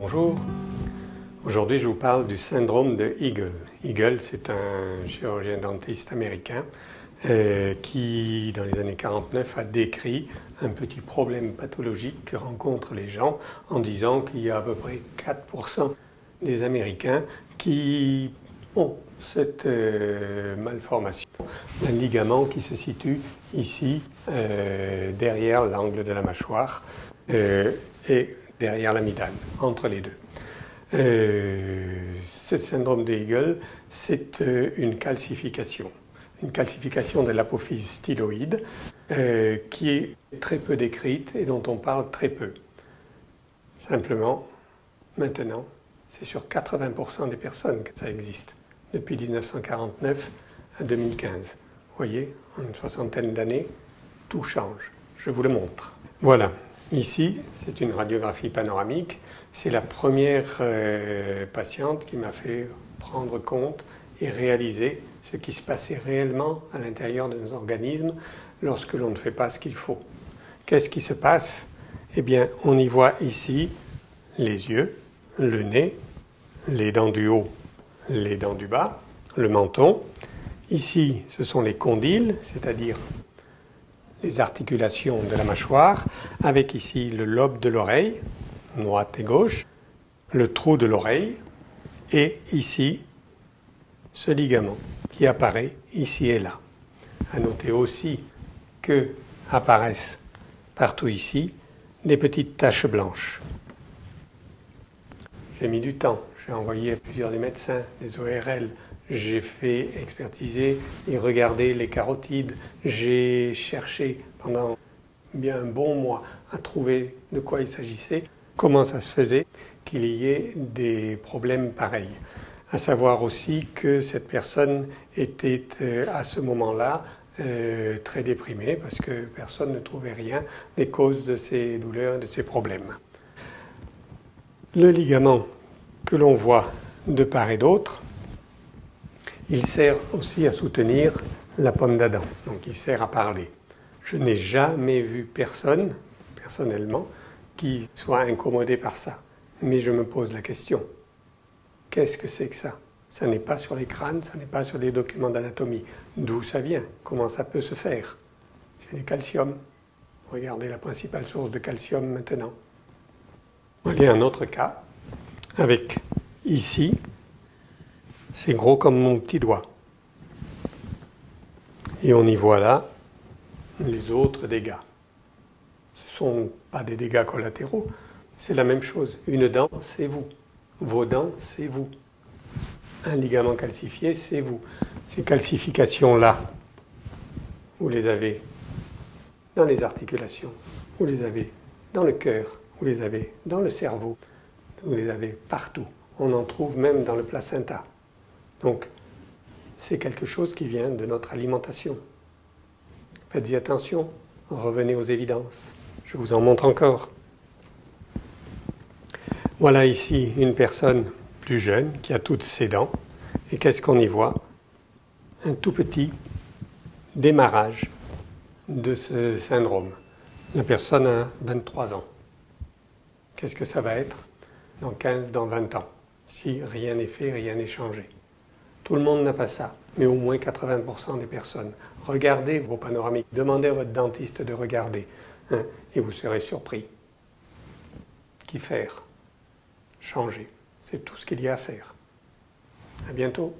Bonjour, aujourd'hui je vous parle du syndrome de Eagle. Eagle, c'est un chirurgien dentiste américain qui, dans les années 49, a décrit un petit problème pathologique que rencontrent les gens en disant qu'il y a à peu près 4% des Américains qui ont cette malformation d'un ligament qui se situe ici, derrière l'angle de la mâchoire et derrière l'amygdale, entre les deux. Ce syndrome de Eagle, c'est une calcification de l'apophyse styloïde qui est très peu décrite et dont on parle très peu. Simplement, maintenant, c'est sur 80% des personnes que ça existe, depuis 1949 à 2015. Vous voyez, en une soixantaine d'années, tout change. Je vous le montre. Voilà. Ici, c'est une radiographie panoramique. C'est la première patiente qui m'a fait prendre compte et réaliser ce qui se passait réellement à l'intérieur de nos organismes lorsque l'on ne fait pas ce qu'il faut. Qu'est-ce qui se passe? Eh bien, on y voit ici les yeux, le nez, les dents du haut, les dents du bas, le menton. Ici, ce sont les condyles, c'est-à-dire les articulations de la mâchoire, avec ici le lobe de l'oreille, droite et gauche, le trou de l'oreille, et ici, ce ligament qui apparaît ici et là. À noter aussi que apparaissent partout ici des petites taches blanches. J'ai mis du temps, j'ai envoyé plusieurs des médecins, des ORL, j'ai fait expertiser et regarder les carotides. J'ai cherché pendant bien un bon mois à trouver de quoi il s'agissait, comment ça se faisait qu'il y ait des problèmes pareils. À savoir aussi que cette personne était à ce moment-là très déprimée parce que personne ne trouvait rien des causes de ses douleurs, de ses problèmes. Le ligament que l'on voit de part et d'autre, il sert aussi à soutenir la pomme d'Adam, donc il sert à parler. Je n'ai jamais vu personne, personnellement, qui soit incommodé par ça. Mais je me pose la question, qu'est-ce que c'est que ça? Ça n'est pas sur les crânes, ça n'est pas sur les documents d'anatomie. D'où ça vient? Comment ça peut se faire? C'est du calcium. Regardez la principale source de calcium maintenant. Voyez un autre cas, avec ici, c'est gros comme mon petit doigt. Et on y voit là les autres dégâts. Ce ne sont pas des dégâts collatéraux, c'est la même chose. Une dent, c'est vous. Vos dents, c'est vous. Un ligament calcifié, c'est vous. Ces calcifications-là, vous les avez dans les articulations, vous les avez dans le cœur, vous les avez dans le cerveau, vous les avez partout. On en trouve même dans le placenta. Donc, c'est quelque chose qui vient de notre alimentation. Faites-y attention, revenez aux évidences. Je vous en montre encore. Voilà ici une personne plus jeune qui a toutes ses dents. Et qu'est-ce qu'on y voit? Un tout petit démarrage de ce syndrome. La personne a 23 ans. Qu'est-ce que ça va être dans 15, dans 20 ans? Si rien n'est fait, rien n'est changé. Tout le monde n'a pas ça, mais au moins 80% des personnes. Regardez vos panoramiques, demandez à votre dentiste de regarder, et vous serez surpris. Qu'y faire? Changer. C'est tout ce qu'il y a à faire. À bientôt.